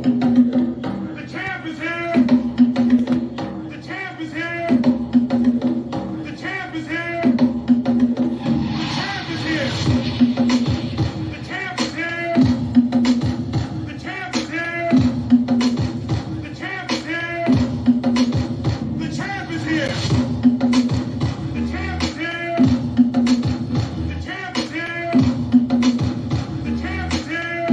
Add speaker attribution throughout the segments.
Speaker 1: The champ is here. The champ is here. The champ is here. The champ is here. The champ is here. The champ is here. The champ is here. The champ is here. The champ is here. The champ is here. The champ is here. The champ is here.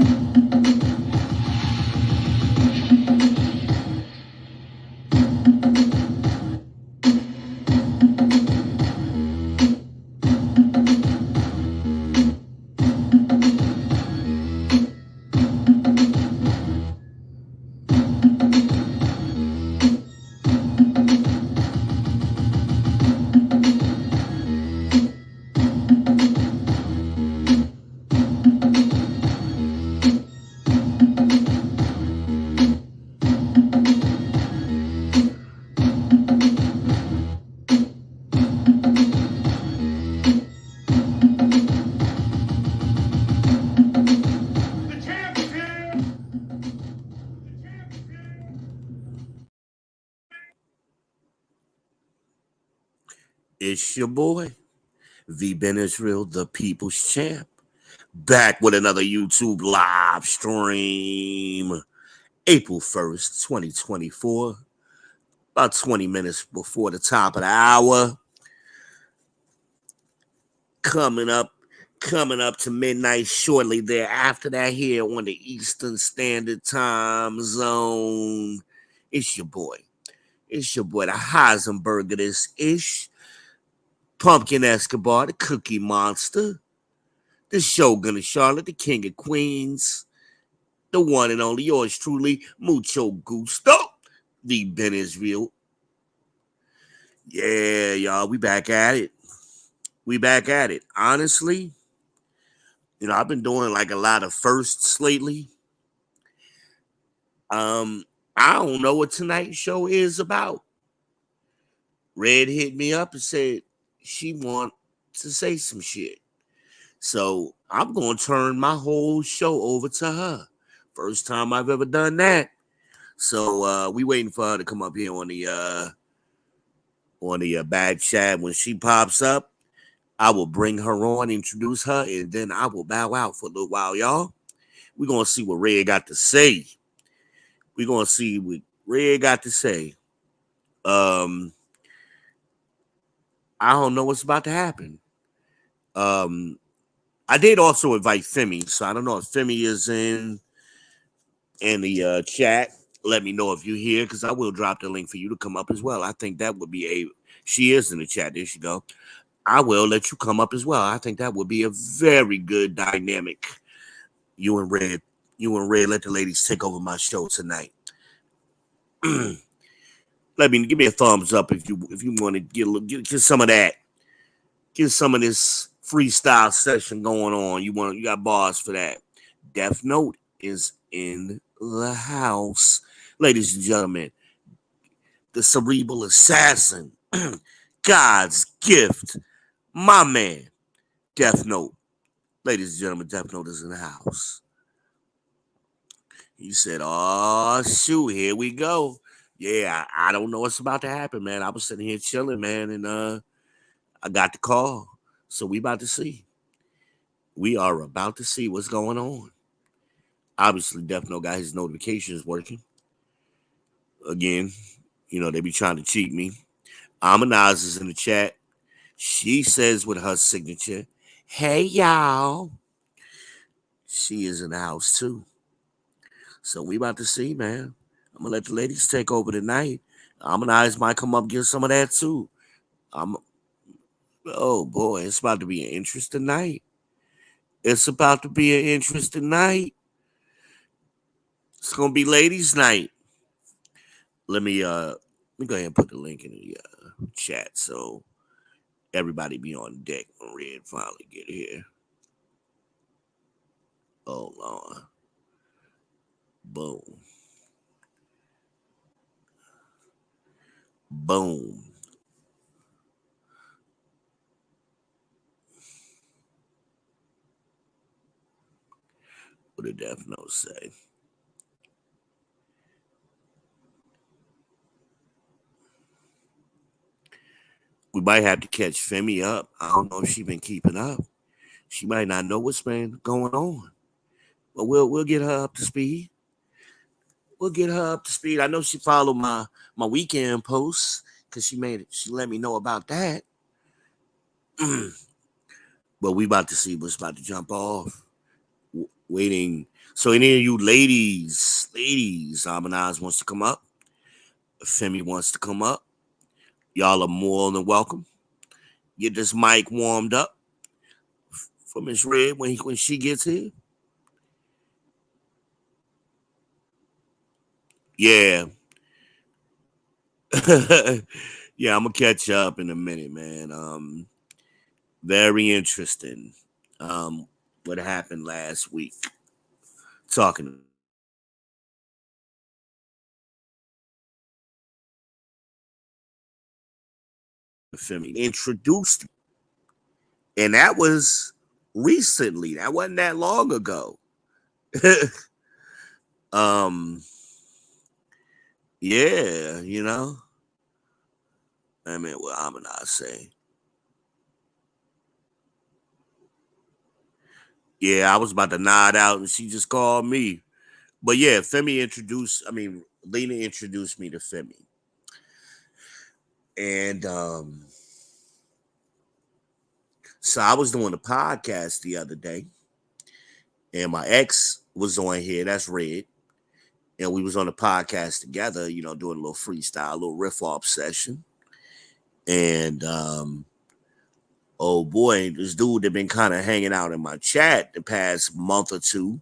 Speaker 1: The champ is here.
Speaker 2: It's your boy, MsRED, the People's Champ, back with another YouTube live stream. April 1st, 2024, about 20 minutes before the top of the hour. Coming up to midnight shortly thereafter that here on the Eastern Standard Time Zone. It's your boy, the Heisenberg of this ish. Pumpkin Escobar, the Cookie Monster, the Shogun of Charlotte, the King of Queens, the one and only yours truly, Mucho Gusto, the MsRED. Yeah, y'all, we back at it. Honestly, I've been doing like a lot of firsts lately. I don't know what tonight's show is about. Red hit me up and said she want to say some shit. So I'm going to turn my whole show over to her. First time I've ever done that. So we waiting for her to come up here on the back chat. When she pops up, I will bring her on, introduce her, and then I will bow out for a little while, y'all. We're going to see what Red got to say. I don't know what's about to happen. I did also invite Femi, so I don't know if Femi is in the chat. Let me know if you're here, because I will drop the link for you to come up as well. I think that would be she is in the chat. There she go. I will let you come up as well. I think that would be a very good dynamic. You and Red, let the ladies take over my show tonight. Give me a thumbs up if you want to get some of that. Get some of this freestyle session going on. You got bars for that. Death Note is in the house. Ladies and gentlemen, the cerebral assassin, God's gift, my man, Death Note. Ladies and gentlemen, Death Note is in the house. He said, oh, shoot, here we go. Yeah, I don't know what's about to happen, man. I was sitting here chilling, man, and I got the call. So we about to see. We are about to see what's going on. Obviously, Death Note got his notifications working. Again, they be trying to cheat me. Amanaz is in the chat. She says with her signature, hey, y'all. She is in the house, too. So we about to see, man. I'm going to let the ladies take over tonight. Amanaz might come up and get some of that, too. Oh, boy, it's about to be an interesting night. It's going to be ladies' night. Let me go ahead and put the link in the chat so everybody be on deck when Red finally get here. Hold on. Boom. What did Death Note say? We might have to catch Femi up. I don't know if she been keeping up. She might not know what's been going on. But we'll get her up to speed. We'll get her up to speed. I know she followed my weekend posts because she let me know about that. But we about to see what's about to jump off. Waiting. So any of you ladies, Harmonize wants to come up. Femi wants to come up. Y'all are more than welcome. Get this mic warmed up for MsRED when she gets here. Yeah. Yeah, I'm gonna catch up in a minute, man. Very interesting. What happened last week? Talking to Femi introduced, and that was recently. That wasn't that long ago. um, yeah, you know. I mean, what I'm not saying. Yeah, I was about to nod out, and she just called me. But yeah, Lena introduced me to Femi. And so I was doing a podcast the other day, and my ex was on here. That's Red. And we was on a podcast together, doing a little freestyle, a little riff off session. And oh boy, this dude that been kind of hanging out in my chat the past month or two,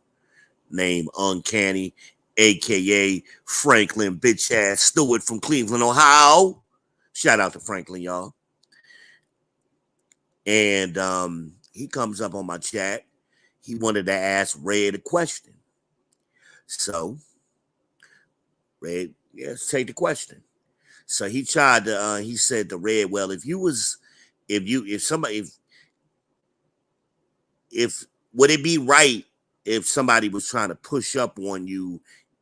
Speaker 2: named Uncanny, aka Franklin bitch ass Stewart from Cleveland, Ohio. Shout out to Franklin, y'all. And he comes up on my chat. He wanted to ask Red a question. So Red, let's take the question. So he tried to he said to Red, well, if would it be right if somebody was trying to push up on you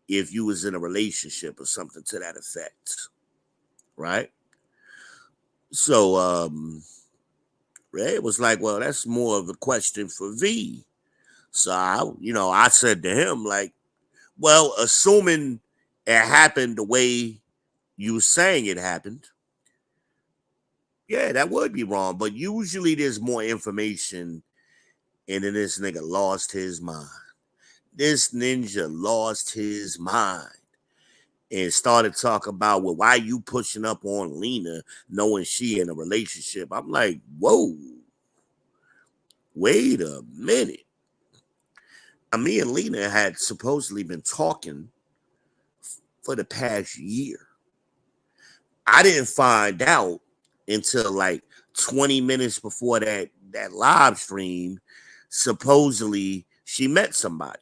Speaker 2: if you was in a relationship or something to that effect? Right? So Red was like, well, that's more of a question for V. So I said to him, like, well, assuming it happened the way you saying it happened, yeah, that would be wrong. But usually there's more information, and then this nigga lost his mind. This ninja lost his mind and started talking about, well, why you pushing up on Lena knowing she in a relationship? I'm like, whoa, wait a minute. Now, me and Lena had supposedly been talking for the past year. I didn't find out until like 20 minutes before that live stream. Supposedly she met somebody.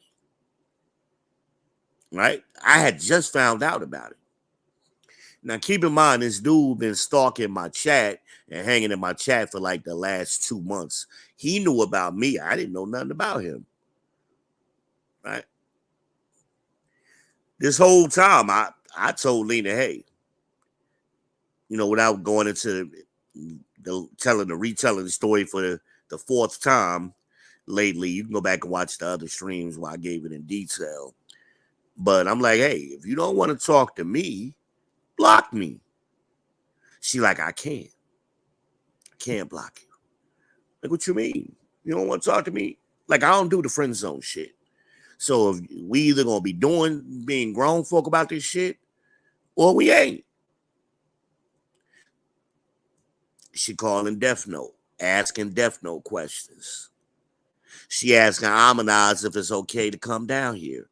Speaker 2: Right? I had just found out about it. Now keep in mind this dude been stalking my chat and hanging in my chat for like the last 2 months. He knew about me. I didn't know nothing about him. Right? This whole time I told Lena, hey, without going into the retelling the story for the fourth time lately. You can go back and watch the other streams where I gave it in detail. But I'm like, hey, if you don't want to talk to me, block me. She like, I can't block you. Like, what you mean? You don't want to talk to me? Like, I don't do the friend zone shit. So if we either gonna be being grown folk about this shit, or we ain't. She calling Death Note, asking Death Note questions. She asking Harmonize if it's okay to come down here.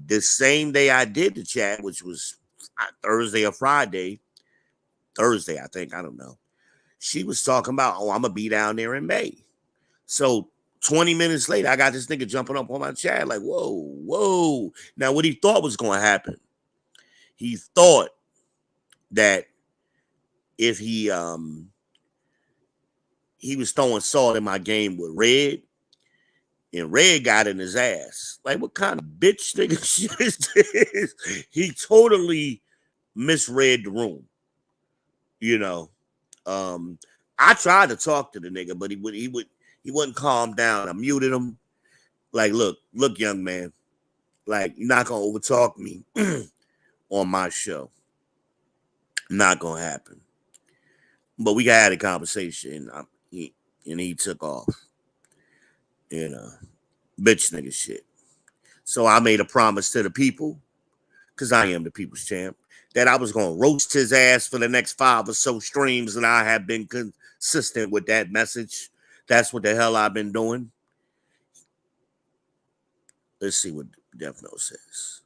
Speaker 2: The same day I did the chat, which was Thursday or Friday, Thursday, I think, I don't know. She was talking about, oh, I'm gonna be down there in May. So 20 minutes later, I got this nigga jumping up on my chat, like, whoa. Now, what he thought was gonna happen, he thought that if he was throwing salt in my game with Red, and Red got in his ass. Like, what kind of bitch nigga shit is this? He totally misread the room. Um, I tried to talk to the nigga, but he wouldn't calm down. I muted him. Like, look, young man. Like, you're not gonna overtalk me on my show. Not gonna happen. But we had a conversation. And he took off. You know, bitch nigga shit. So I made a promise to the people, because I am the people's champ, that I was gonna roast his ass for the next 5 or so streams, and I have been consistent with that message. That's what the hell I've been doing. Let's see what Death Note says.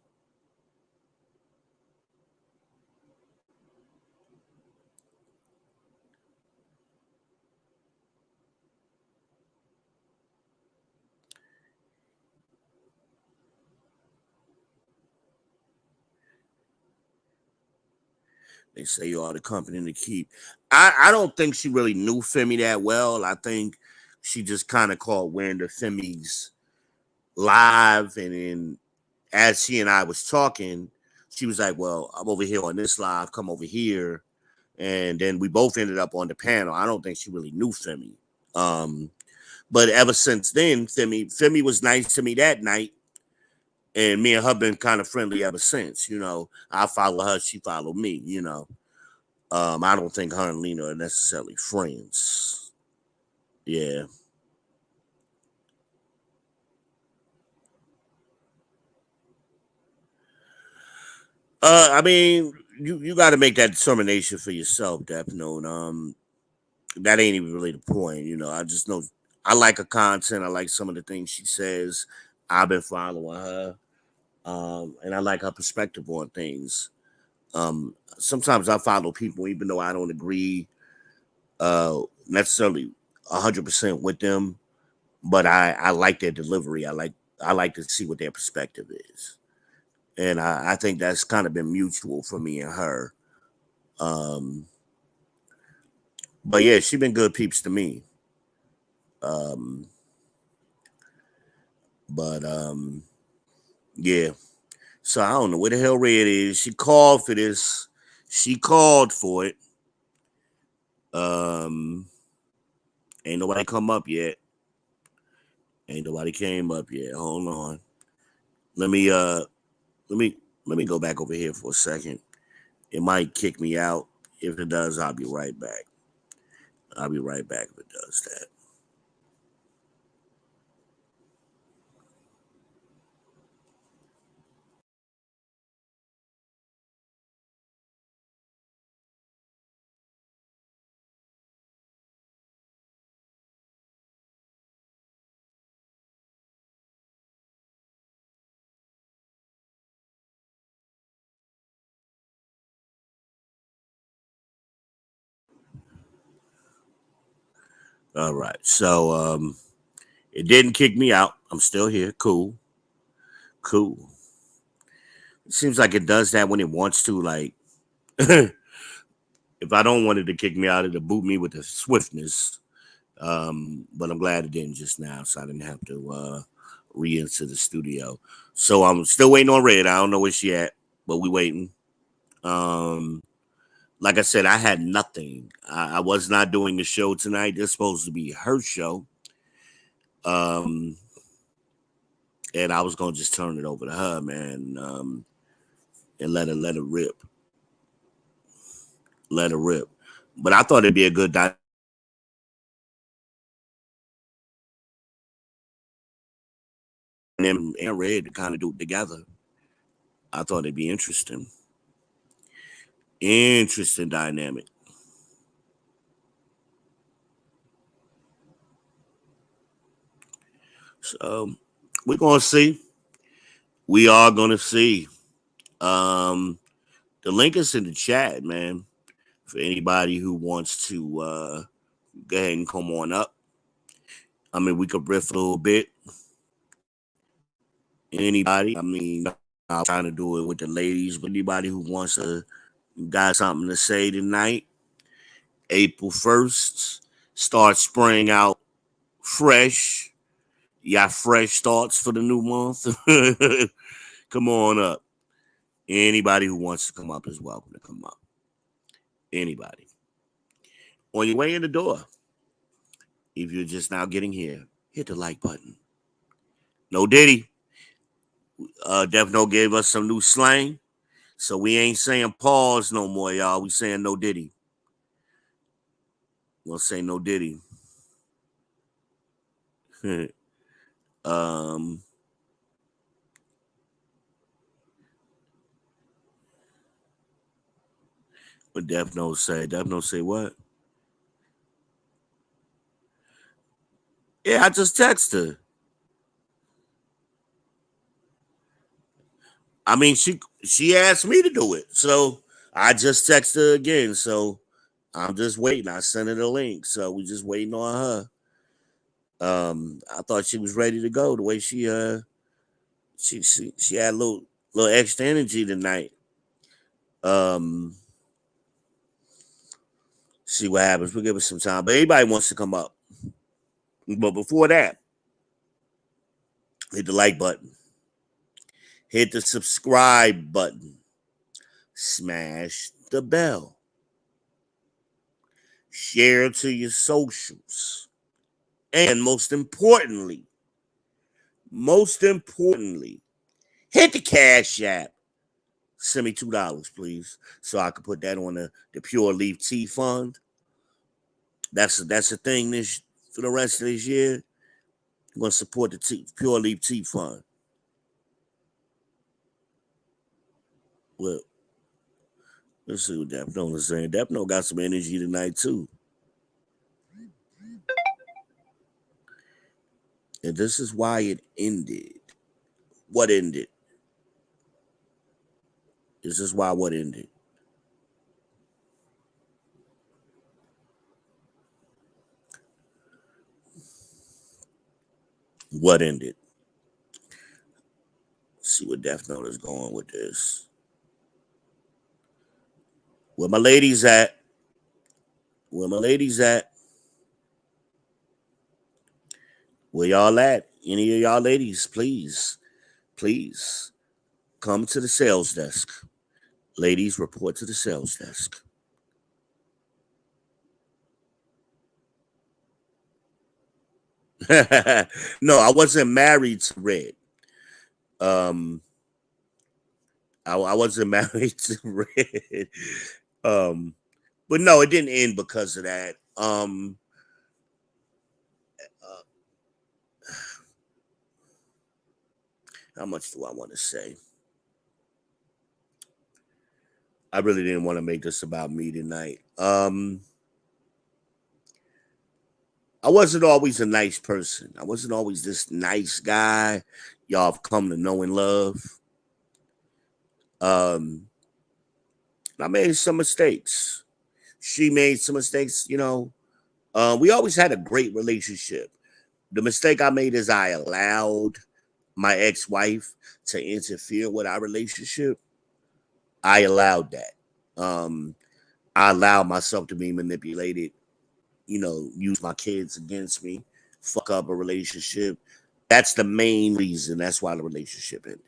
Speaker 2: They say you are the company to keep. I don't think she really knew Femi that well. I think she just kind of caught wind of Femi's live, and then as she and I was talking, she was like, "Well, I'm over here on this live. Come over here." And then we both ended up on the panel. I don't think she really knew Femi. Um, but ever since then, Femi was nice to me that night, and me and her been kind of friendly ever since. I follow her, she follow me. I don't think her and Lena are necessarily friends. Yeah. I mean, you got to make that determination for yourself, Death Note. That ain't even really the point. I just know I like her content. I like some of the things she says. I've been following her, and I like her perspective on things. Sometimes I follow people even though I don't agree necessarily 100% with them, but I like their delivery. I like to see what their perspective is, and I think that's kind of been mutual for me and her. Um, but yeah, she been good peeps to me. Um, but yeah. So I don't know where the hell Red is. She called for this. She called for it. Um, ain't nobody come up yet. Ain't nobody came up yet. Hold on. Let me let me let me go back over here for a second. It might kick me out. If it does, I'll be right back. I'll be right back if it does that. All right. So it didn't kick me out. I'm still here. Cool. Cool. It seems like it does that when it wants to. Like if I don't want it to kick me out, it'll boot me with the swiftness. But I'm glad it didn't just now, so I didn't have to re-enter the studio. So I'm still waiting on Red. I don't know where she at, but we waiting. Um, like I said, I had nothing. I was not doing the show tonight. This supposed to be her show. Um, and I was gonna just turn it over to her, man, and let her rip, let her rip. But I thought it'd be a good dynamic and Red to kind of do it together. I thought it'd be interesting, interesting dynamic. So we're gonna see. We are gonna see. Um, the link is in the chat, man. For anybody who wants to go ahead and come on up. I mean, we could riff a little bit. Anybody, I mean, I'm trying to do it with the ladies, but anybody who wants to got something to say tonight, April 1st, start spraying out fresh. You got fresh thoughts for the new month. Come on up. Anybody who wants to come up is welcome to come up. Anybody. On your way in the door, if you're just now getting here, hit the like button. No Diddy. Defno gave us some new slang. So we ain't saying pause no more, y'all. We saying no Diddy. We'll say no Diddy. um, what Defno say? Defno say what? Yeah, I just texted her. I mean, she asked me to do it, so I just texted her again. So I'm just waiting. I sent her the link, so we just waiting on her. I thought she was ready to go. The way she had a little extra energy tonight. Um, see what happens. We'll give it some time. But anybody wants to come up. But before that, hit the like button. Hit the subscribe button. Smash the bell. Share to your socials. And most importantly, hit the Cash App. Send me $2, please, so I can put that on the Pure Leaf Tea Fund. That's a thing this for the rest of this year. I'm gonna support the Pure Leaf Tea Fund. Well, let's see what Dapno is saying. Dapno got some energy tonight too. And this is why it ended. What ended? This is why what ended. What ended? Let's see what Death Note is going with this. Where my ladies at? Where my ladies at? Where y'all at? Any of y'all ladies, please come to the sales desk. Ladies, report to the sales desk. No, I wasn't married to Red. Um, I wasn't married to Red. Um, but no, it didn't end because of that. Uh, how much do I want to say? I really didn't want to make this about me tonight. I wasn't always a nice person. I wasn't always this nice guy y'all have come to know and love. Um, I made some mistakes. She made some mistakes, you know. We always had a great relationship. The mistake I made is I allowed my ex-wife to interfere with our relationship. I allowed that. I allowed myself to be manipulated, you know, use my kids against me, fuck up a relationship. That's the main reason. That's why the relationship ended.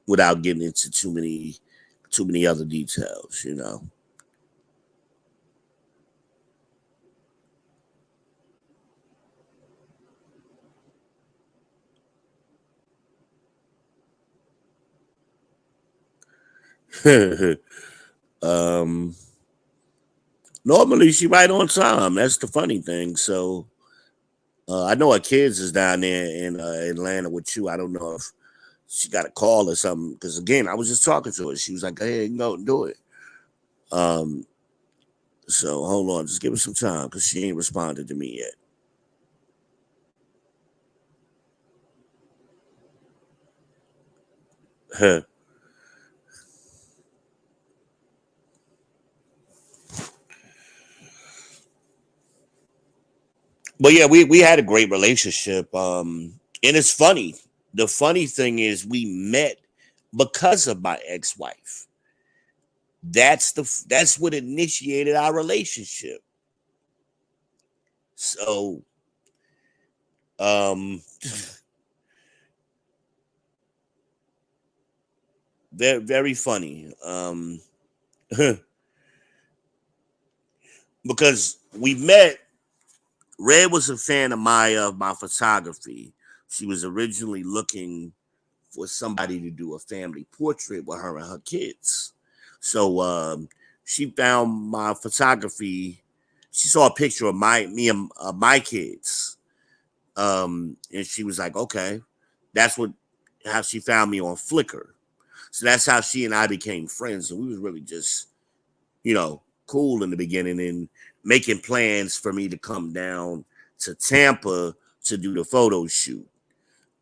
Speaker 2: Without getting into too many other details, you know. um Normally she right on time. That's the funny thing. So I know her kids is down there in Atlanta with you. I don't know if she got a call or something. Because again, I was just talking to her. She was like, "Hey, go do it." Um, so hold on, just give her some time because she ain't responded to me yet. But yeah, we had a great relationship. And it's funny. The funny thing is, we met because of my ex-wife. That's what initiated our relationship. So, um, very very funny. because we met. Red was a fan of my photography. She was originally looking for somebody to do a family portrait with her and her kids. So she found my photography. She saw a picture of my kids, and she was like, "Okay, that's what how she found me on Flickr." So that's how she and I became friends, and we was really just cool in the beginning and making plans for me to come down to Tampa to do the photo shoot.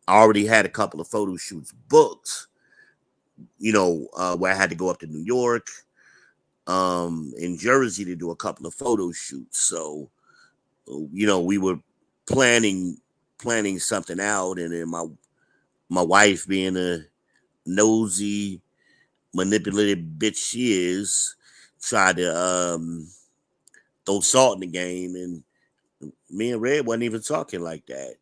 Speaker 2: I already had a couple of photo shoots booked, where I had to go up to New York, in Jersey to do a couple of photo shoots. So, we were planning planning something out, and then my wife, being a nosy, manipulative bitch she is, tried to throw salt in the game, and me and Red wasn't even talking like that.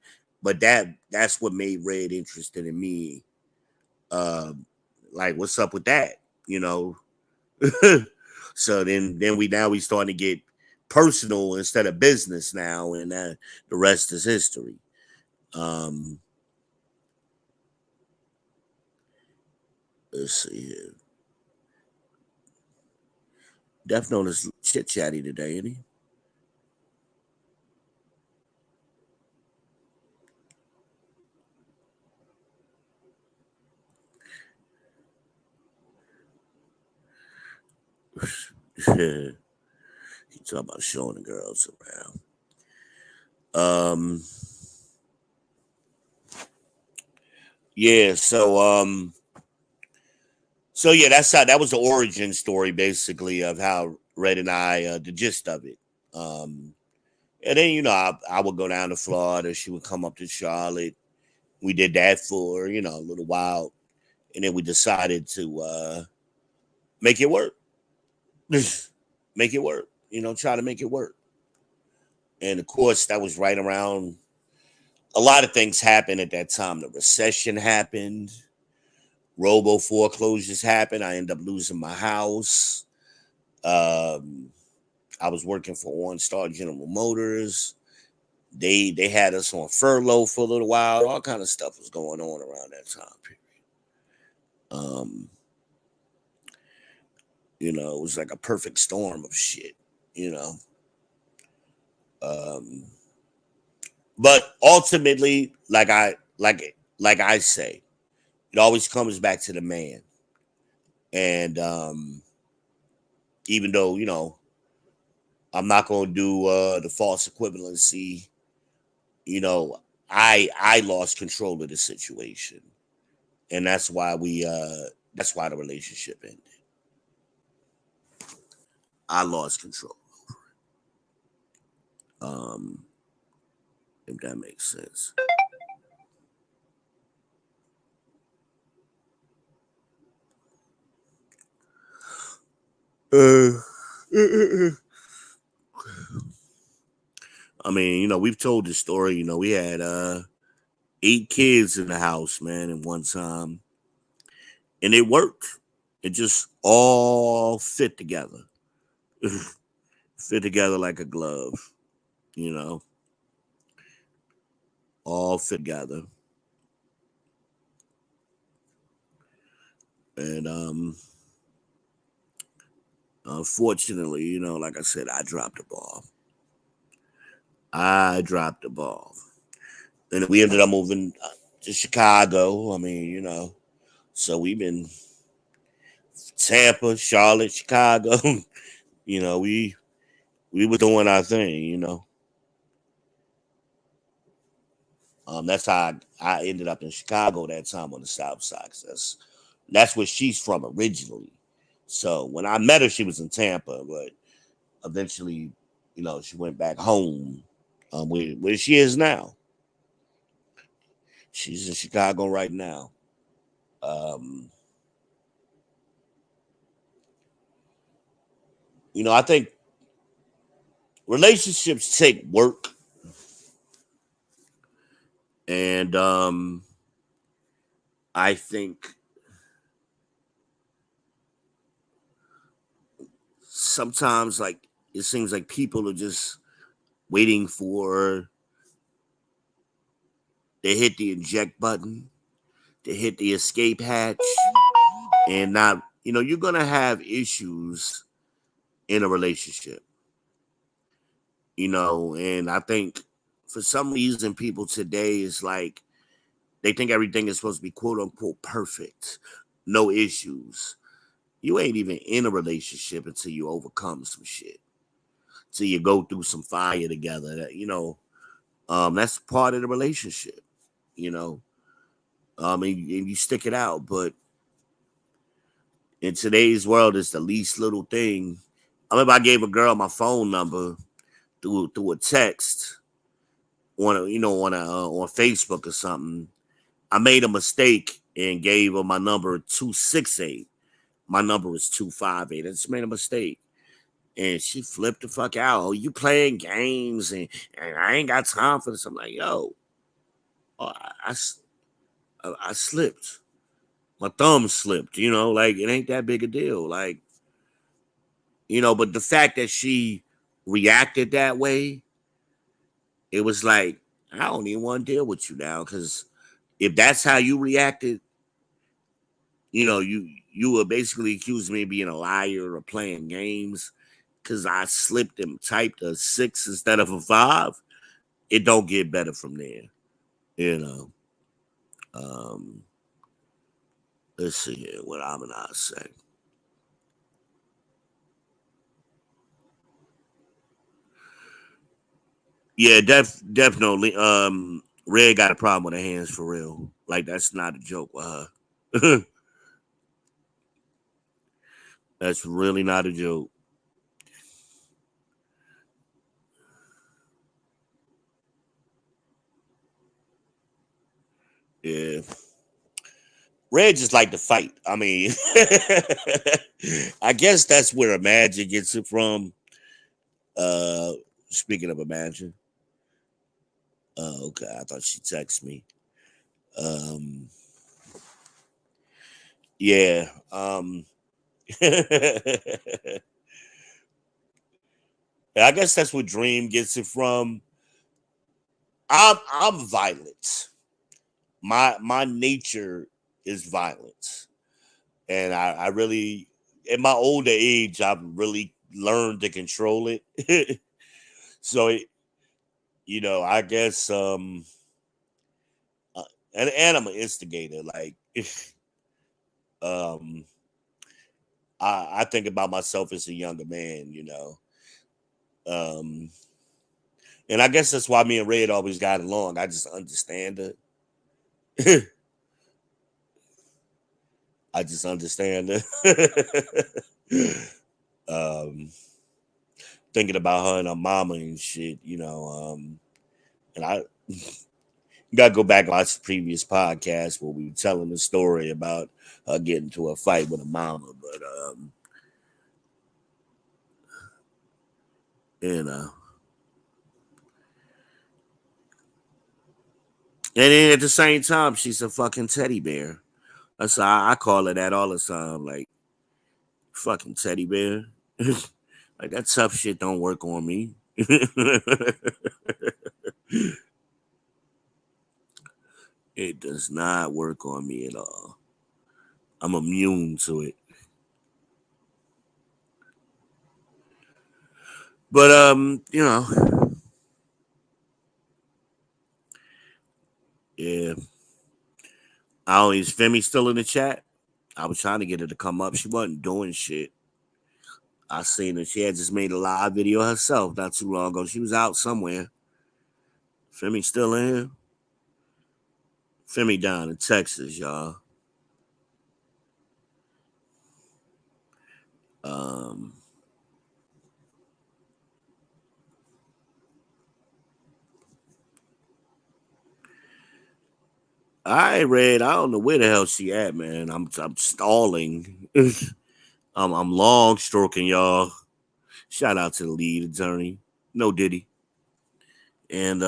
Speaker 2: But that's what made Red interested in me. Um, like, what's up with that? You know. So then we starting to get personal instead of business now, and the rest is history. Um, let's see here. Def Note is chit chatty today, ain't he? He talking about showing the girls around. Um, yeah. So yeah, that was the origin story basically of how Red and I, the gist of it. Um, and then I would go down to Florida. She would come up to Charlotte. We did that for a little while, and then we decided to make it work. Make it work. Try to make it work. And of course, that was right around a lot of things happened at that time. The recession happened, robo foreclosures happened. I ended up losing my house. Um, I was working for OnStar General Motors. They had us on furlough for a little while. All kind of stuff was going on around that time period. Um, it was like a perfect storm of shit. You know, um, but ultimately, like I say, it always comes back to the man. And even though I'm not going to do the false equivalency, you know, I lost control of the situation, and that's why the relationship ended. I lost control. Um, if that makes sense. Uh, I mean, we've told this story. We had 8 kids in the house, man, at one time, and it worked. It just all fit together, fit together like a glove. You know, all fit together. And unfortunately, like I said, I dropped the ball. I dropped the ball. And we ended up moving to Chicago. I mean, so we've been Tampa, Charlotte, Chicago. We were doing our thing. That's how I ended up in Chicago that time on the South Side. 'Cause that's where she's from originally. So when I met her, she was in Tampa, but eventually, she went back home, where she is now. She's in Chicago right now. Um, I think relationships take work, and I think sometimes, like, it seems like people are just waiting for they hit the eject button, they hit the escape hatch, and not, you're gonna have issues in a relationship, and I think for some reason people today is like they think everything is supposed to be quote unquote perfect, no issues. You ain't even in a relationship until you overcome some shit, till you go through some fire together. That's part of the relationship, you know. And you stick it out. But in today's world, it's the least little thing. I remember I gave a girl my phone number through a text on Facebook or something. I made a mistake and gave her my number 268. My number was 258. I just made a mistake. And she flipped the fuck out. Oh, you playing games and I ain't got time for this. I'm like, yo, I slipped. My thumb slipped, like it ain't that big a deal. Like, but the fact that she reacted that way, it was like, I don't even want to deal with you now. Because if that's how you reacted, you were basically accusing me of being a liar or playing games because I slipped and typed a 6 instead of a 5. It don't get better from there, you know. Um, let's see here what I'm gonna say. Yeah, definitely. Red got a problem with her hands for real. Like that's not a joke with her. That's really not a joke. Yeah. Red just like to fight. I mean, I guess that's where Imagine gets it from. Uh, Speaking of Imagine, okay, I thought she texted me. Um, yeah. I guess that's where Dream gets it from. I'm violent. My nature is violence, and I really, in my older age, I've really learned to control it. So I guess uh, and I'm an instigator. Like um, I think about myself as a younger man. Um, and I guess that's why me and Red always got along. I just understand it. I just understand it. um, Thinking about her and her mama and shit. And I gotta go back and watch the previous podcast where we were telling the story about her getting to a fight with her mama. But you know, and then at the same time, she's a fucking teddy bear. That's how I call her that all the time. Like fucking teddy bear. Like that tough shit don't work on me. It does not work on me at all. I'm immune to it. But yeah. Is Femi still in the chat? I was trying to get her to come up. She wasn't doing shit. I seen her. She had just made a live video herself not too long ago. She was out somewhere. Femi still in here? Femi down in Texas, y'all. Um, I read. I don't know where the hell she at, man. I'm stalling. I'm long stroking, y'all. Shout out to the lead attorney. No Diddy. And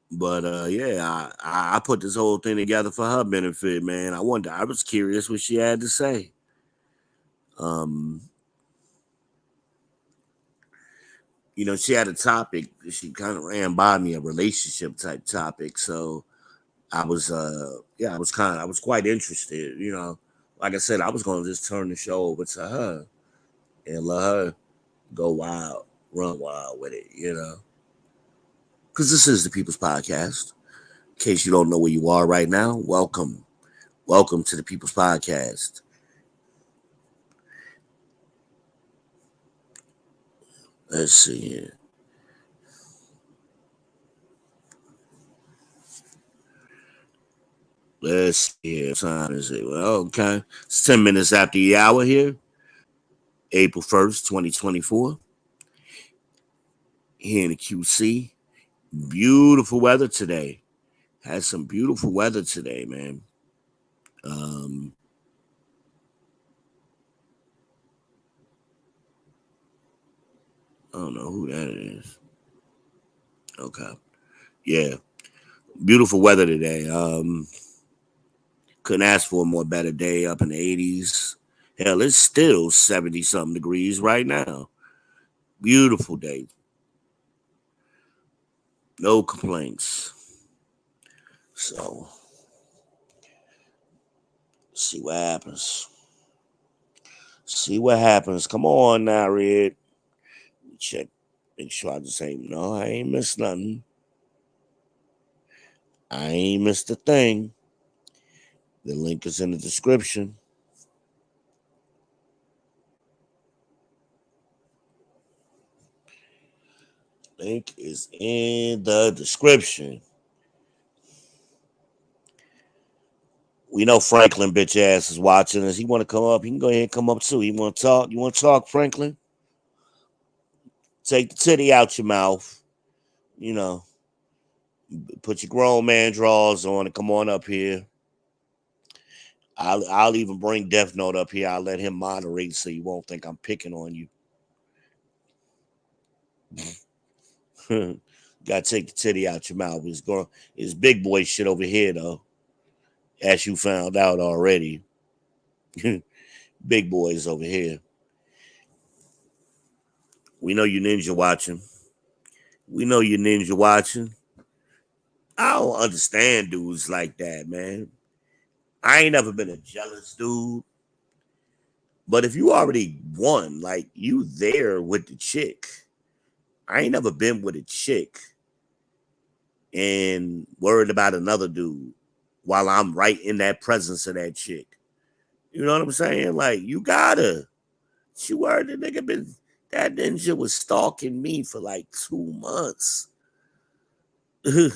Speaker 2: but yeah, I put this whole thing together for her benefit, man. I was curious what she had to say. Um She had a topic. She kind of ran by me, a relationship type topic. So I was quite interested. Like I said, I was going to just turn the show over to her and let her go wild, run wild with it. Because this is the People's Podcast. In case you don't know where you are right now, welcome. Welcome to the People's Podcast. Let's see here. Let's see here. What time is it? Well, okay. It's 10 minutes after the hour here. April 1st, 2024. Here in the QC. Beautiful weather today. Had some beautiful weather today, man. Um, I don't know who that is. Okay. Yeah. Beautiful weather today. Couldn't ask for a more better day up in the 80s. Hell, it's still 70 something degrees right now. Beautiful day. No complaints. So, see what happens. See what happens. Come on now, Red. Check. Make sure I just ain't. No, I ain't missed nothing. I ain't missed a thing. The link is in the description. Link is in the description. We know Franklin bitch ass is watching us. He want to come up. He can go ahead and come up too. He want to talk. You want to talk, Franklin? Take the titty out your mouth. You know, put your grown man drawers on and come on up here. I'll even bring Death Note up here. I'll let him moderate so you won't think I'm picking on you. Gotta take the titty out your mouth. It's big boy shit over here though. As you found out already. Big boys over here. We know you ninja watching. We know you ninja watching. I don't understand dudes like that, man. I ain't never been a jealous dude. But if you already won, like you there with the chick. I ain't never been with a chick and worried about another dude while I'm right in that presence of that chick. You know what I'm saying? Like, you gotta. She worried that ninja was stalking me for like 2 months. The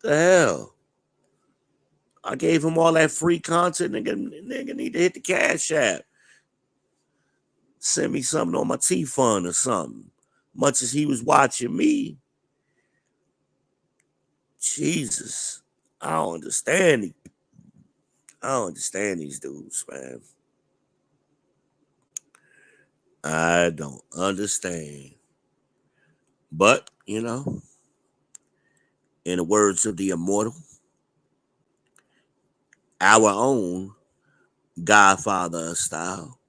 Speaker 2: hell? I gave him all that free content. Nigga need to hit the cash app. Send me something on my T-Fund or something. Much as he was watching me. Jesus. I don't understand. I don't understand these dudes, man. I don't understand. But, in the words of the immortal, our own Godfather style.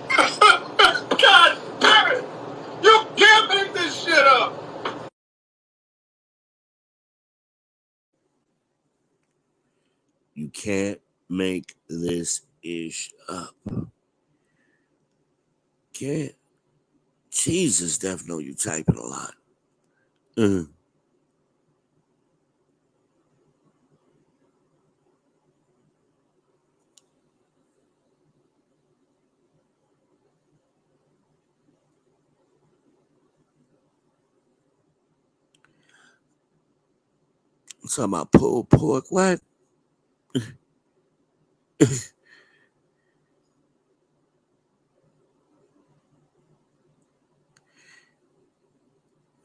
Speaker 1: God damn it! You can't make this shit up!
Speaker 2: You can't make this ish up. Can't. Jesus, Def, know you typing a lot. Mm. I'm talking about pulled pork. What?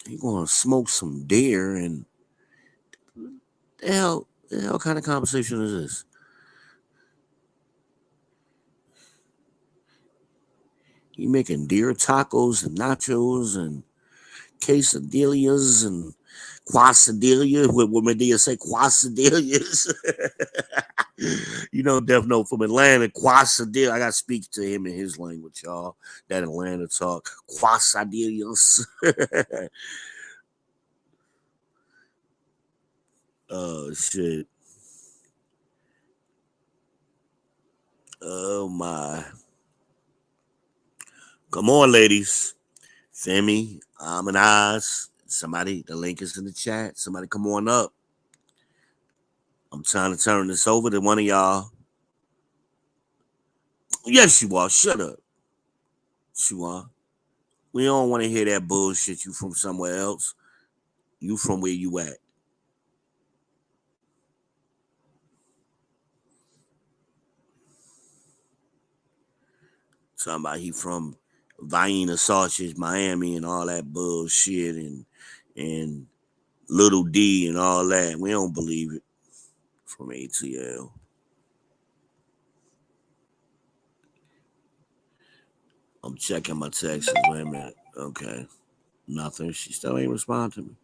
Speaker 2: You gonna smoke some deer and the hell kind of conversation is this? You making deer tacos and nachos and quesadillas and Quasadelia, what Medea say, Quasadelias. You know, Death Note from Atlanta, Quasadelia. I got to speak to him in his language, y'all. That Atlanta talk, Quasadelias. Oh, shit. Oh, my. Come on, ladies. Femi, and Oz. Somebody, the link is in the chat. Somebody come on up. I'm trying to turn this over to one of y'all. Yes, you are. Shut up. You are. We don't want to hear that bullshit. You from somewhere else. You from where you at. Talking about he from Vienna Sausage, Miami, and all that bullshit, and Little D and all that. We don't believe it. From ATL. I'm checking my texts. Wait a minute. Okay. Nothing. She still ain't respond to me.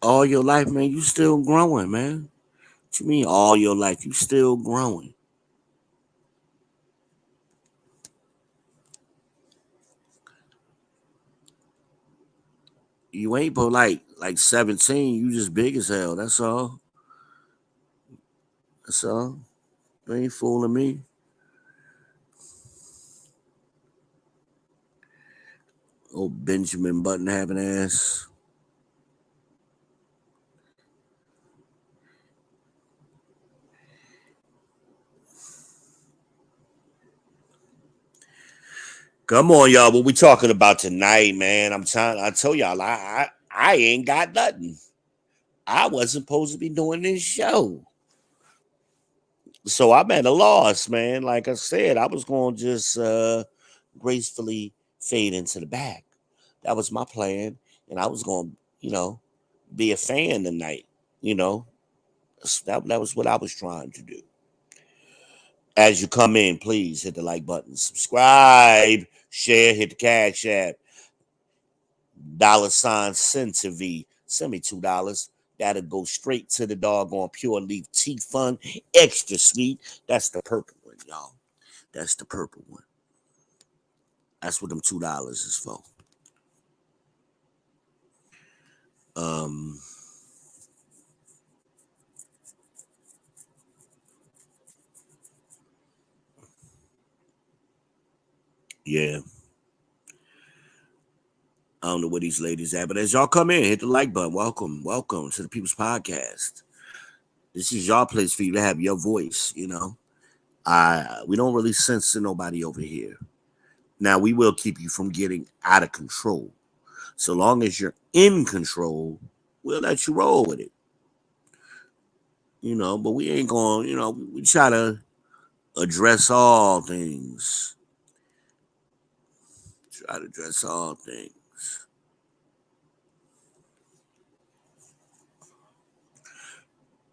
Speaker 2: All your life, man, you still growing, man. What you mean all your life? You still growing. You ain't but like 17. You just big as hell. That's all. That's all. You ain't fooling me. Oh, Benjamin Button having ass. Come on, y'all. What we talking about tonight, man? I'm trying. I told y'all, I ain't got nothing. I wasn't supposed to be doing this show, so I'm at a loss, man. Like I said, I was going to just gracefully fade into the back. That was my plan, and I was going to, be a fan tonight. You know, that was what I was trying to do. As you come in, please hit the like button, subscribe, share, hit the cash app, $ Centivy. Send me $2. That'll go straight to the doggone Pure Leaf Tea Fund. Extra sweet. That's the purple one, y'all. That's the purple one. That's what them $2 is for. Um, yeah. I don't know where these ladies at, but as y'all come in, hit the like button. Welcome, welcome to the People's Podcast. This is y'all place for you to have your voice. We don't really censor nobody over here. Now we will keep you from getting out of control. So long as you're in control, we'll let you roll with it. But we ain't going. We try to address all things. Try to address all things.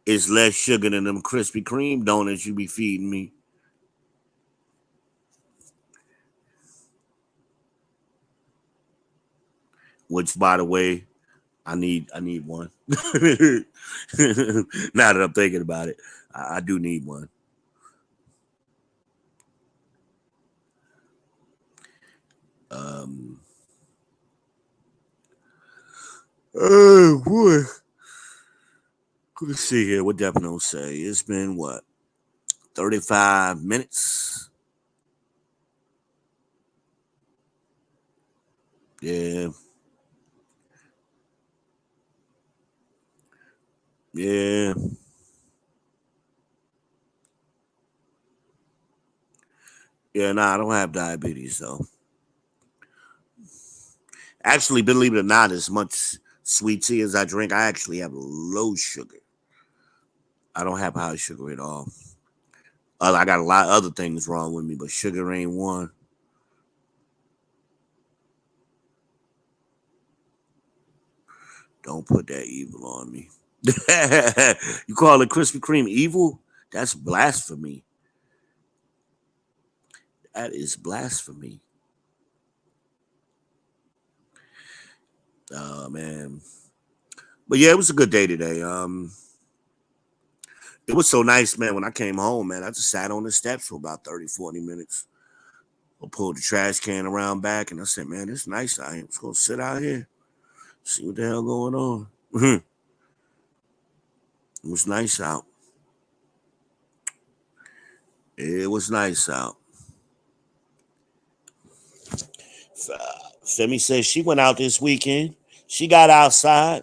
Speaker 2: It's less sugar than them Krispy Kreme donuts you be feeding me. Which, by the way, I need one. Now that I'm thinking about it, I do need one. Um. Oh boy. Let's see here. What Definitely say? It's been what 35 minutes. Yeah. Yeah. Yeah. Nah, I don't have diabetes though. Actually, believe it or not, as much sweet tea as I drink, I actually have low sugar. I don't have high sugar at all. I got a lot of other things wrong with me, but sugar ain't one. Don't put that evil on me. You call it Krispy Kreme evil? That's blasphemy. That is blasphemy. Oh man. But yeah, it was a good day today. It was so nice, man. When I came home, man, I just sat on the steps for about 30, 40 minutes. I pulled the trash can around back and I said, man, it's nice out here. I'm just gonna sit out here, see what the hell going on. It was nice out. It was nice out. Femi says she went out this weekend. She got outside.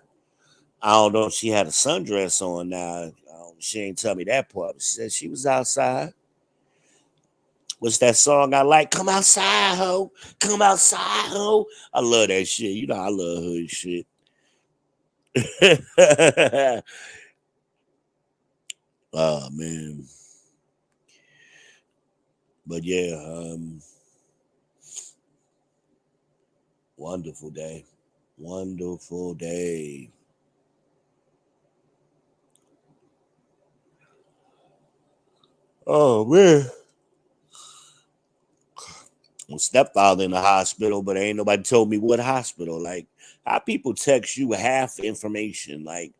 Speaker 2: I don't know if she had a sundress on now. She ain't tell me that part. But she said she was outside. What's that song I like? Come outside, ho. Come outside, ho. I love that shit. You know I love hood shit. Oh man. But yeah, wonderful day. Wonderful day. Oh man. My stepfather in the hospital, but ain't nobody told me what hospital. Like, how people text you half information, like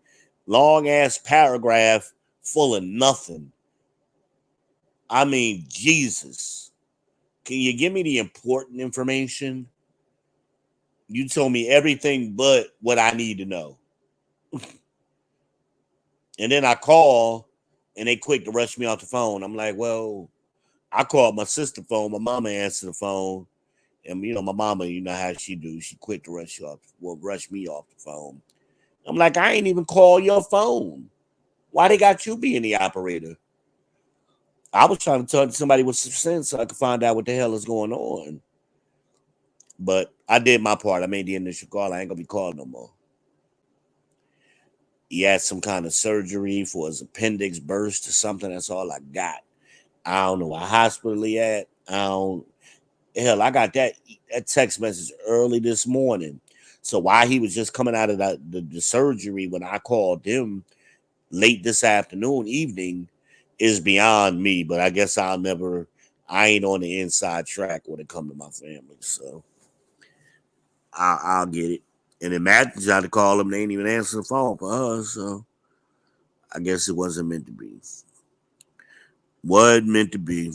Speaker 2: long ass paragraph full of nothing. I mean, Jesus. Can you give me the important information? You told me everything but what I need to know. And then I call and they quick to rush me off the phone. I'm like, well, I called my sister phone. My mama answered the phone. And you know, my mama, you know how she do. She quick to rush me off the phone. I'm like, I ain't even call your phone. Why they got you being the operator? I was trying to talk to somebody with some sense so I could find out what the hell is going on. But I did my part. I made the initial call. I ain't gonna be called no more. He had some kind of surgery for his appendix burst or something. That's all I got. I don't know what hospital he at. I don't. Hell, I got that text message early this morning. So why he was just coming out of the surgery when I called him late this afternoon, evening, is beyond me. But I guess I ain't on the inside track when it comes to my family. So I'll get it. And then Matt tried to call him. They ain't even answer the phone for us. So I guess it wasn't meant to be. Wasn't meant to be.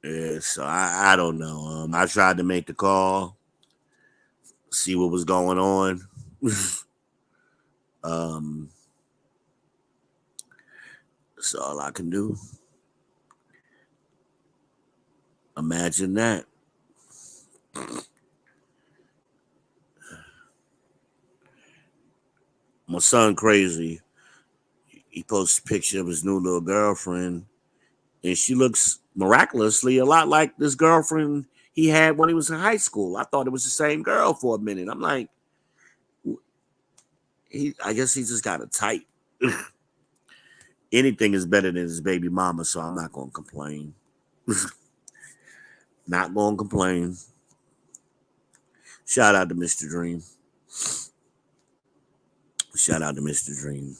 Speaker 2: Yeah, so I don't know. I tried to make the call, see what was going on. um, that's all I can do. Imagine that. My son crazy. He posts a picture of his new little girlfriend, and she looks miraculously a lot like this girlfriend he had when he was in high school. I thought it was the same girl for a minute. I'm like, I guess he just got a type. Anything is better than his baby mama, so I'm not gonna complain. Not gonna complain. Shout out to Mr. Dream. Shout out to Mr. Dream.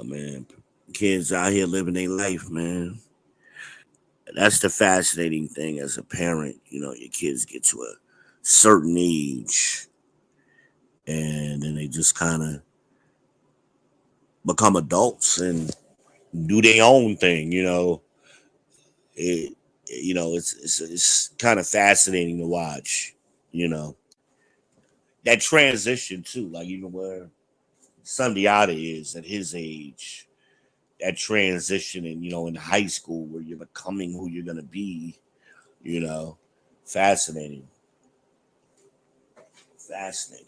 Speaker 2: Man. Kids out here living their life, man. That's the fascinating thing as a parent. You know, your kids get to a certain age and then they just kind of become adults and do their own thing, you know. It, it's kind of fascinating to watch, you know. That transition too, like even where Sundiata is at his age, that transition and in high school where you're becoming who you're gonna be, you know, fascinating. Fascinating.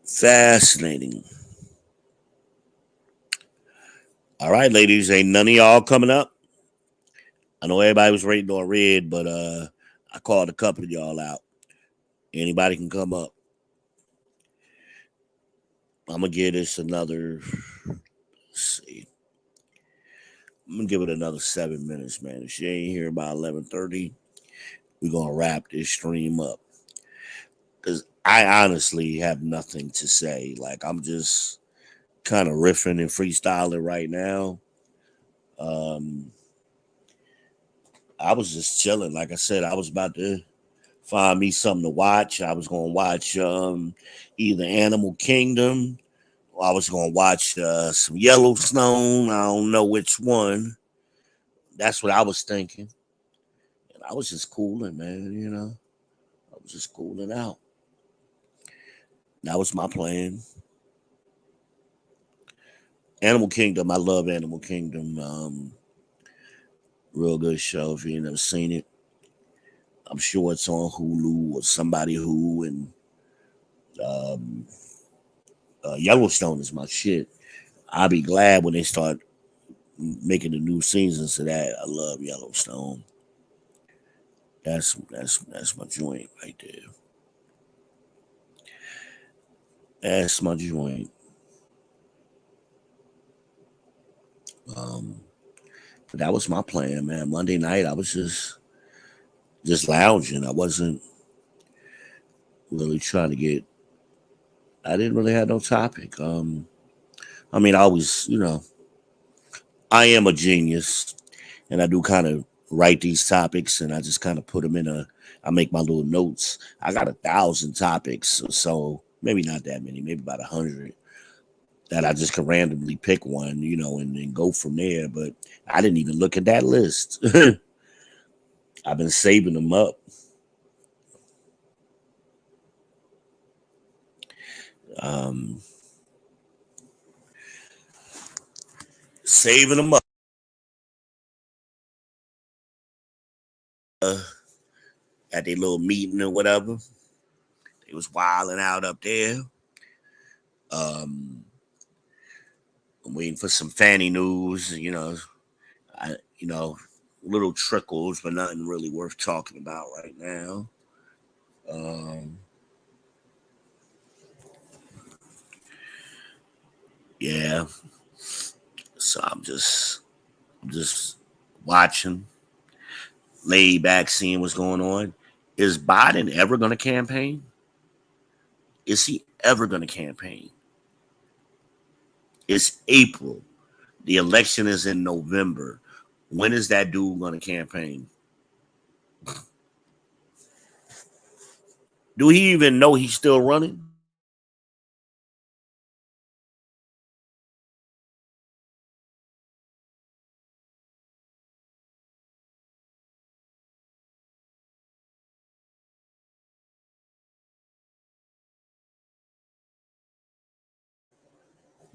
Speaker 2: Fascinating. All right, ladies, ain't none of y'all coming up. I know everybody was rating on red, but I called a couple of y'all out. Anybody can come up. I'm gonna give this another. Let's see. I'm gonna give it another 7 minutes, man. If she ain't here by 11:30, we're gonna wrap this stream up. Cause I honestly have nothing to say. Like I'm just kind of riffing and freestyling right now. Um, I was just chilling. Like I said, I was about to find me something to watch. I was gonna watch either Animal Kingdom, or I was gonna watch some Yellowstone. I don't know which one. That's what I was thinking. And I was just cooling, man. I was just cooling out. That was my plan. Animal Kingdom. I love Animal Kingdom. Real good show. If you ain't never seen it, I'm sure it's on Hulu or somebody who. And um, Yellowstone is my shit. I'll be glad when they start making the new seasons of that. I love Yellowstone. That's my joint right there. That's my joint. Um, but that was my plan, man. Monday night, I was just lounging. I wasn't really trying to get. I didn't really have no topic. I mean, I always, I am a genius, and I do kind of write these topics, and I just kind of put them in a. I make my little notes. I got 1,000 topics, so maybe not that many, maybe about 100 that I just can randomly pick one, and then go from there. But I didn't even look at that list. I've been saving them up. Um, Saving them up uh, at their little meeting or whatever. They was wilding out up there. Um, I'm waiting for some Fanny news. I, little trickles, but nothing really worth talking about right now. Um, yeah, so I'm just watching, laid back, seeing what's going on. Is Biden ever going to campaign? Is he ever going to campaign? It's April. The election is in November. When is that dude going to campaign? Do he even know he's still running?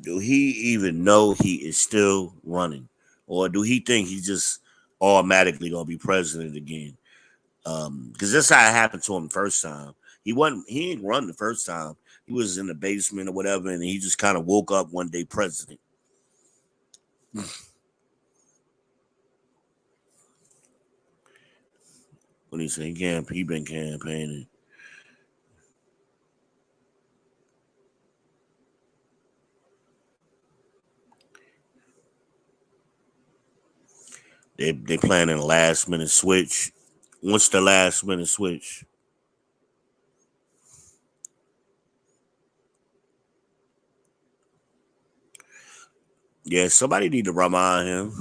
Speaker 2: Do he even know he is still running? Or do he think he's just automatically going to be president again? Because that's how it happened to him the first time. He ain't run the first time. He was in the basement or whatever, and he just kind of woke up one day president. When he said he been campaigning. They planning a last minute switch. What's the last minute switch? Yeah, somebody need to remind him.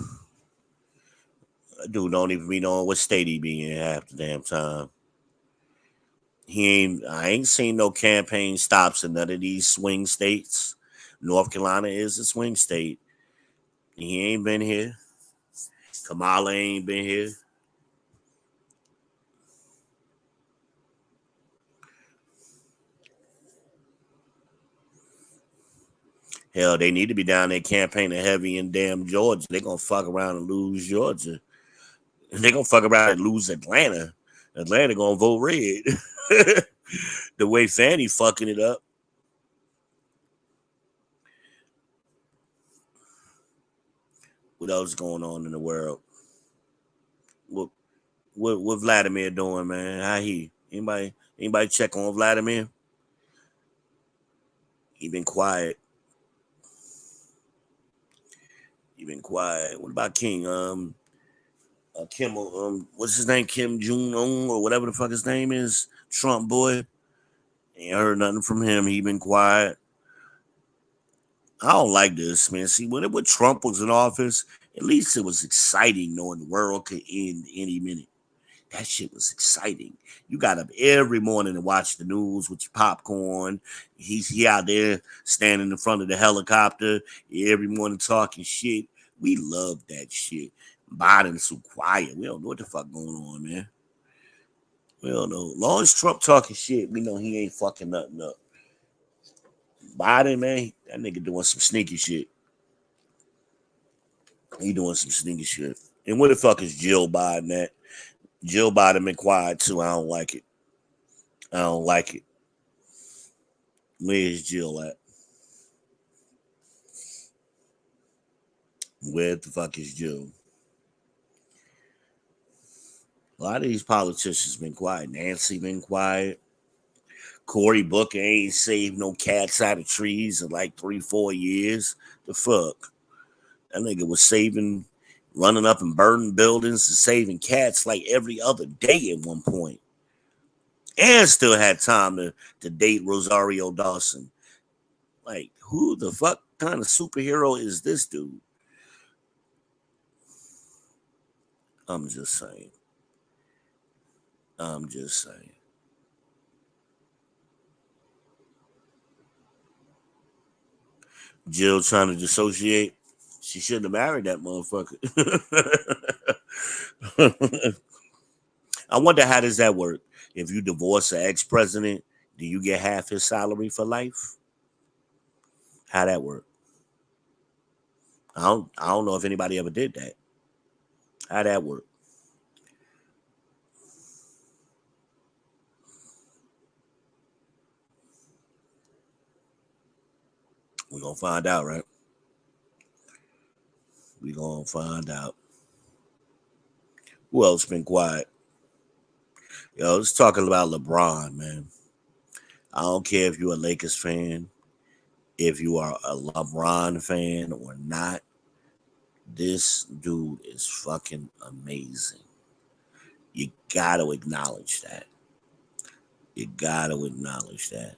Speaker 2: That dude don't even be knowing what state he be in half the damn time. I ain't seen no campaign stops in none of these swing states. North Carolina is a swing state. He ain't been here. Kamala ain't been here. Hell, they need to be down there campaigning heavy in damn Georgia. They gonna fuck around and lose Georgia. They gonna fuck around and lose Atlanta. Atlanta gonna vote red. The way Fanny fucking it up. What else going on in the world? What what Vladimir doing, man? How he? Anybody check on Vladimir? He been quiet. He been quiet. What about King? Kim, what's his name? Kim Jong Un or whatever the fuck his name is. Trump boy. Ain't heard nothing from him. He been quiet. I don't like this, man. See, when Trump was in office, at least it was exciting knowing the world could end any minute. That shit was exciting. You got up every morning to watch the news with your popcorn. He out there standing in front of the helicopter every morning talking shit. We love that shit. Biden's so quiet. We don't know what the fuck going on, man. We don't know. As long as Trump talking shit, we know he ain't fucking nothing up. Biden, man, that nigga doing some sneaky shit. He doing some sneaky shit. And where the fuck is Jill Biden at? Jill Biden been quiet too. I don't like it. I don't like it. Where is Jill at? Where the fuck is Jill? A lot of these politicians been quiet. Nancy been quiet. Cory Booker ain't saved no cats out of trees in like 3-4 years. The fuck? That nigga was running up and burning buildings and saving cats like every other day at one point. And still had time to date Rosario Dawson. Like, who the fuck kind of superhero is this dude? I'm just saying. Jill trying to dissociate. She shouldn't have married that motherfucker. I wonder how does that work? If you divorce an ex-president, do you get half his salary for life? How that work? I don't know if anybody ever did that. How that work? We're gonna find out, right? We're gonna find out. Who else been quiet? Yo, let's talk about LeBron, man. I don't care if you're a Lakers fan, if you are a LeBron fan or not. This dude is fucking amazing. You gotta acknowledge that. You gotta acknowledge that.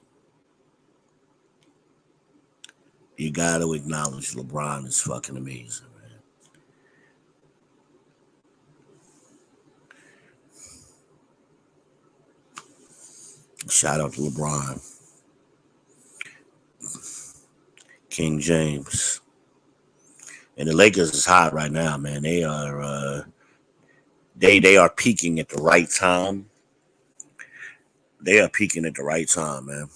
Speaker 2: You gotta acknowledge LeBron is fucking amazing, man. Shout out to LeBron. King James. And the Lakers is hot right now, man. They are peaking at the right time. They are peaking at the right time, man.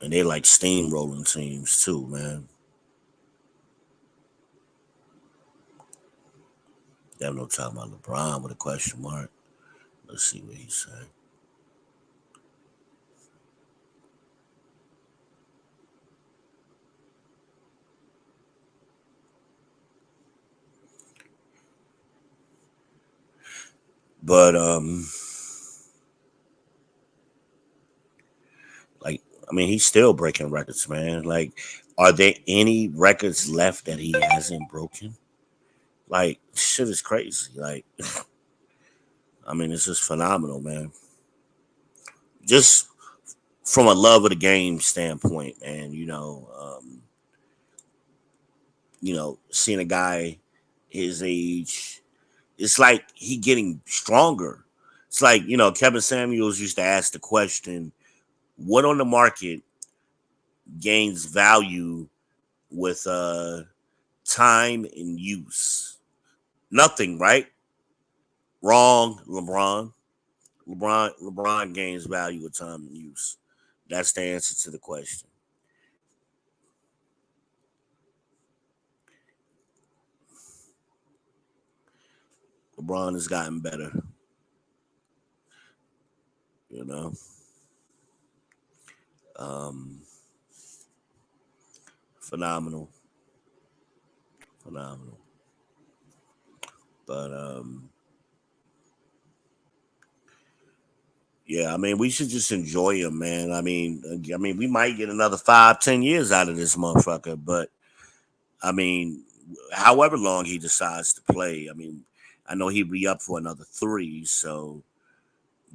Speaker 2: And they like steamrolling teams too, man. They have no talking about LeBron with a question mark. Let's see what he said. But like, I mean, he's still breaking records, man. Like, are there any records left that he hasn't broken? Like, shit is crazy. Like, I mean, it's just phenomenal, man. Just from a love of the game standpoint, man. Seeing a guy his age, it's like he getting stronger. It's like, Kevin Samuels used to ask the question, what on the market gains value with time and use? Nothing, right? Wrong, LeBron. LeBron gains value with time and use. That's the answer to the question. LeBron has gotten better, you know. Um, phenomenal, phenomenal. But yeah, I mean, we should just enjoy him, man. I mean, we might get another 5, 10 years out of this motherfucker, but I mean, however long he decides to play. I mean, I know he'd be up for another 3. So,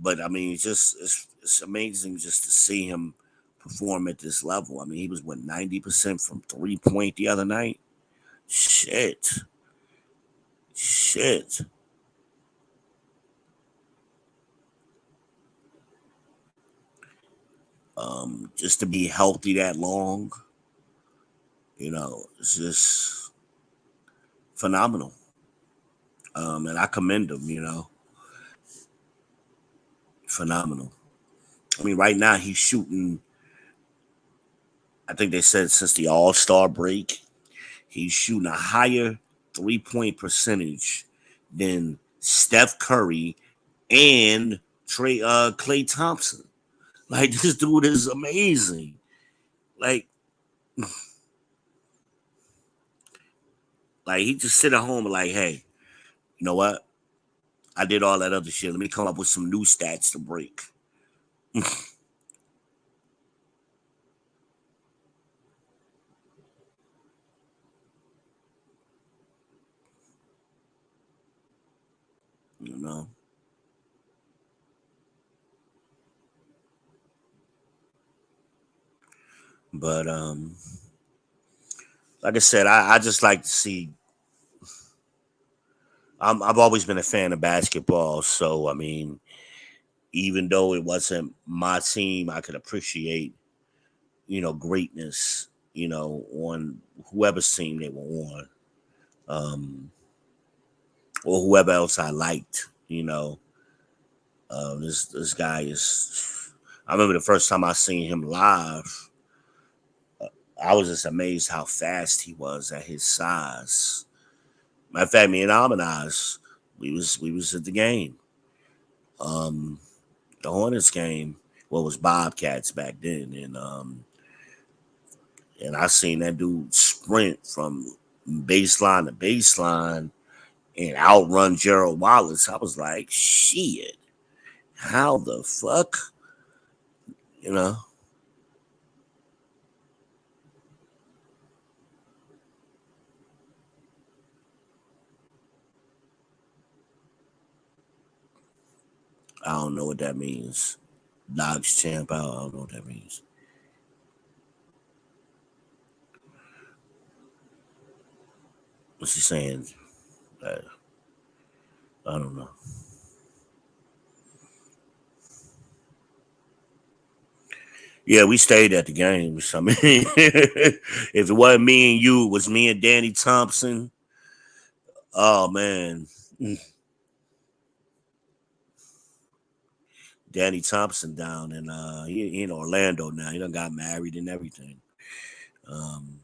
Speaker 2: but I mean, it's amazing just to see him perform at this level. I mean, he was what 90% from 3-point the other night. Shit, shit. Just to be healthy that long, it's just phenomenal. And I commend him. Phenomenal. I mean, right now he's shooting. I think they said since the All Star break, he's shooting a higher 3-point percentage than Steph Curry and Clay Thompson. Like this dude is amazing. Like he just sit at home and like, hey, you know what? I did all that other shit. Let me come up with some new stats to break. You know. But like I said, I just like to see. I've always been a fan of basketball, so I mean, even though it wasn't my team, I could appreciate greatness, on whoever's team they were on, or whoever else I liked. This guy is. I remember the first time I seen him live. I was just amazed how fast he was at his size. Matter of fact, me and Amanaz, we was at the game, um, the Hornets game. Well, it was Bobcats back then, and I seen that dude sprint from baseline to baseline and outrun Gerald Wallace. I was like, shit, how the fuck, you know? I don't know what that means. Dodge champ, I don't know what that means. What's he saying? Uh, I don't know. Yeah, we stayed at the games. I mean, if it wasn't me and you, it was me and Danny Thompson. Oh man, Danny Thompson down in he in Orlando now. He done got married and everything. Um,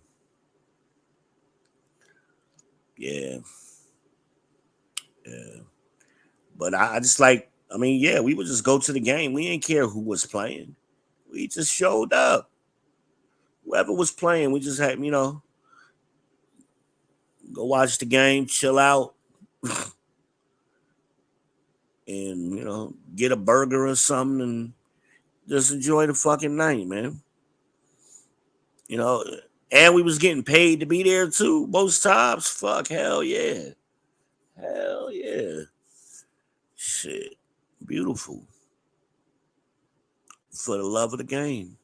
Speaker 2: yeah, yeah. But I just like. I mean, yeah, we would just go to the game. We didn't care who was playing. We just showed up. Whoever was playing, we just had go watch the game, chill out, and get a burger or something, and just enjoy the fucking night, man. You know, and we was getting paid to be there too. Most times, fuck, hell yeah, shit, beautiful for the love of the game,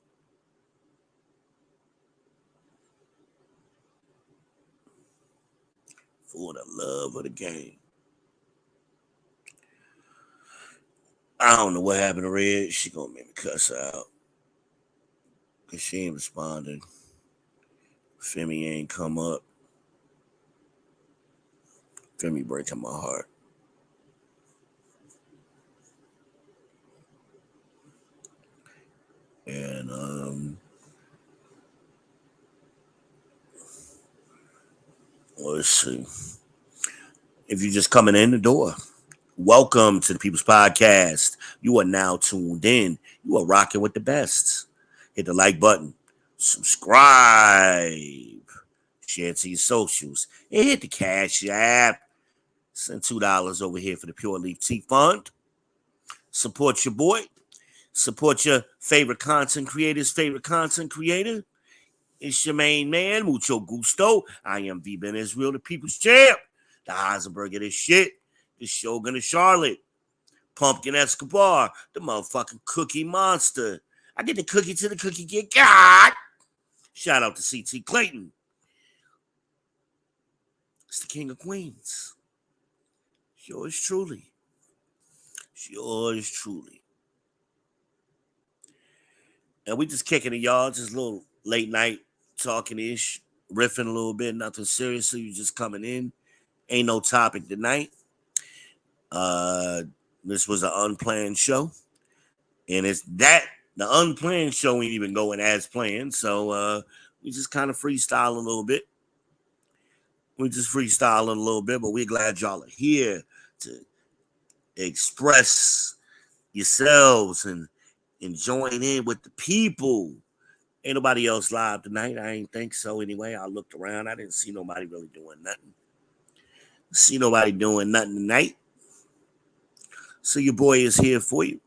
Speaker 2: for the love of the game. I don't know what happened to Red. She gonna make me cuss out because she ain't responding. Femi ain't come up. Femi breaking my heart. And let's see. If you're just coming in the door, welcome to the People's Podcast. You are now tuned in. You are rocking with the best. Hit the like button, subscribe, share it to your socials, and hit the cash app. Send $2 over here for the Pure Leaf Tea Fund. Support your boy. Support your favorite content creator's favorite content creator. It's your main man, Mucho Gusto. I am the Ben Israel, the people's champ. The Heisenberg of this shit. The Shogun of Charlotte. Pumpkin Escobar. The motherfucking cookie monster. I get the cookie to the cookie get God. Shout out to C.T. Clayton. It's the King of Queens. Yours truly. Yours truly. And we just kicking it, y'all. Just a little late night talking-ish. Riffing a little bit. Nothing serious. So you just coming in. Ain't no topic tonight. This was an unplanned show. And it's that. The unplanned show ain't even going as planned. So we just kind of freestyle a little bit. We just freestyling a little bit, but we're glad y'all are here to express yourselves and join in with the people. Ain't nobody else live tonight. I ain't think so anyway. I looked around. I didn't see nobody really doing nothing. See nobody doing nothing tonight. So your boy is here for you.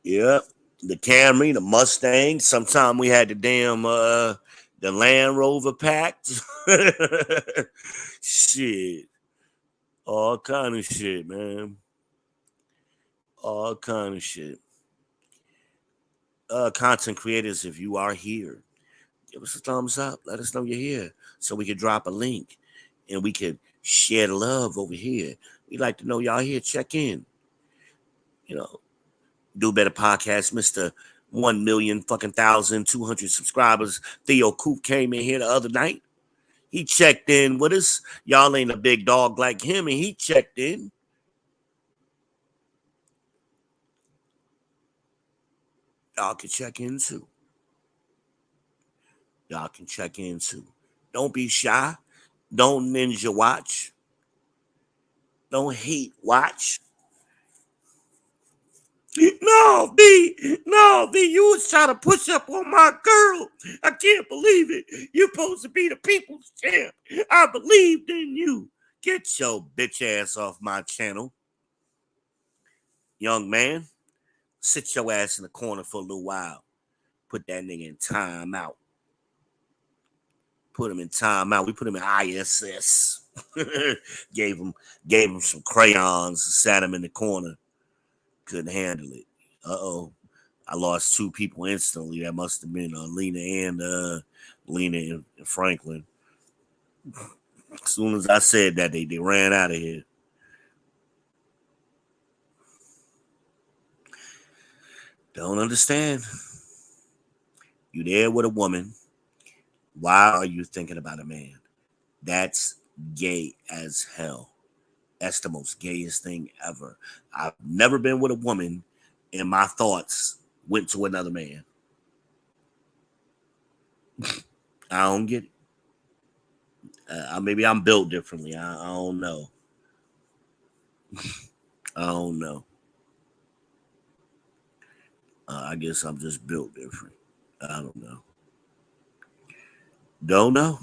Speaker 2: Yep. The Camry, the Mustang. Sometime we had the damn the Land Rover packed. Shit. All kind of shit, man. All kind of shit. Content creators, if you are here, give us a thumbs up. Let us know you're here so we can drop a link and we can share the love over here. We'd like to know y'all here. Check in. You know, Do Better Podcast, Mr. 1,000,000 fucking 1,200 subscribers. Theo Coop came in here the other night. He checked in with us. Y'all ain't a big dog like him, and he checked in. Y'all can check in too. Y'all can check in too. Don't be shy. Don't ninja watch. Don't hate watch. No, B, you was trying to push up on my girl. I can't believe it. You're supposed to be the people's champ. I believed in you. Get your bitch ass off my channel. Young man, sit your ass in the corner for a little while. Put that nigga in timeout. Put him in timeout. We put him in ISS. gave him some crayons, sat him in the corner. Couldn't handle it. Uh-oh. I lost two people instantly. That must have been Lena and Franklin. As soon as I said that, they ran out of here. Don't understand. You there with a woman. Why are you thinking about a man? That's gay as hell. That's the most gayest thing ever. I've never been with a woman and my thoughts went to another man. I don't get it. Maybe I'm built differently. I don't know. I don't know. I guess I'm just built different. I don't know. Don't know.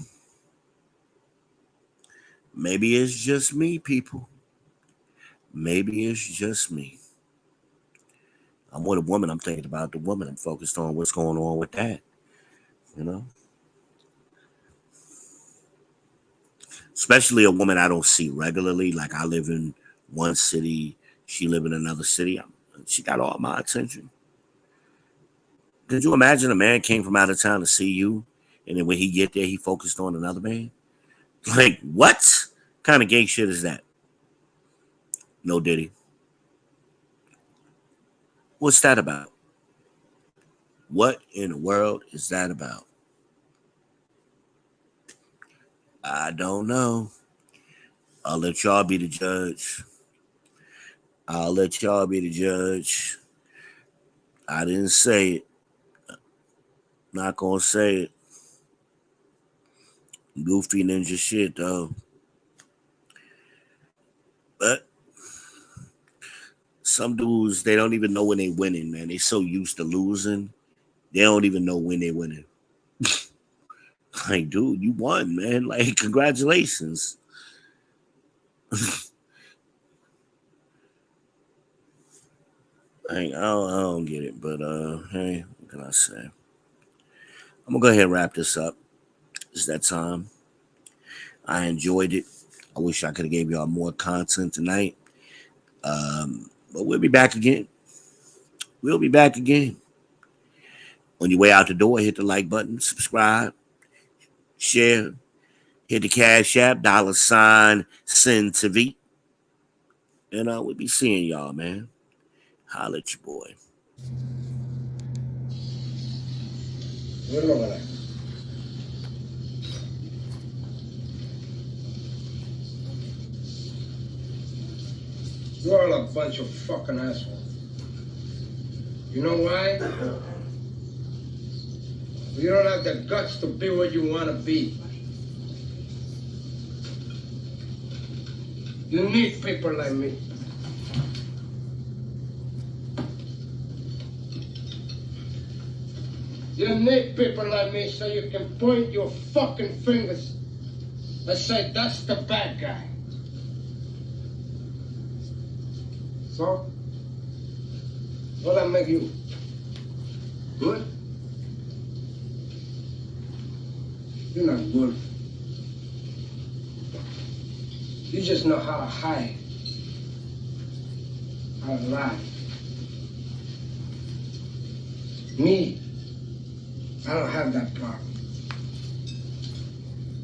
Speaker 2: Maybe it's just me, people. Maybe it's just me. I'm with a woman. I'm thinking about the woman. I'm focused on what's going on with that. You know? Especially a woman I don't see regularly. Like I live in one city. She live in another city. She got all my attention. Could you imagine a man came from out of town to see you, and then when he get there, he focused on another man? Like, what kind of gay shit is that? No Diddy. What's that about? What in the world is that about? I don't know. I'll let y'all be the judge. I'll let y'all be the judge. I didn't say it. Not gonna say it. Goofy ninja shit though. But some dudes, they don't even know when they winning, man. They so used to losing, they don't even know when they winning. Like, dude, you won, man. Like, congratulations. I don't get it, but hey, what can I say? I'm gonna go ahead and wrap this up. It's that time. I enjoyed it. I wish I could have gave y'all more content tonight. But we'll be back again. We'll be back again. On your way out the door, hit the like button, subscribe, share, hit the Cash App, $ send to V. And we'll be seeing y'all, man. Holla at your boy.
Speaker 3: You're all a bunch of fucking assholes. You know why? You don't have the guts to be what you want to be. You need people like me. You need people like me so you can point your fucking fingers and say, that's the bad guy. So, what'll that make you? Good? You're not good. You just know how to hide, how to lie. Me, I don't have that problem.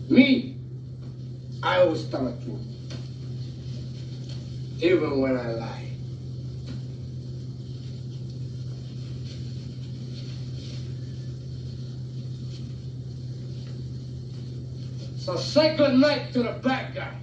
Speaker 3: Me, I always tell the truth, even when I lie. So say good night to the bad guy.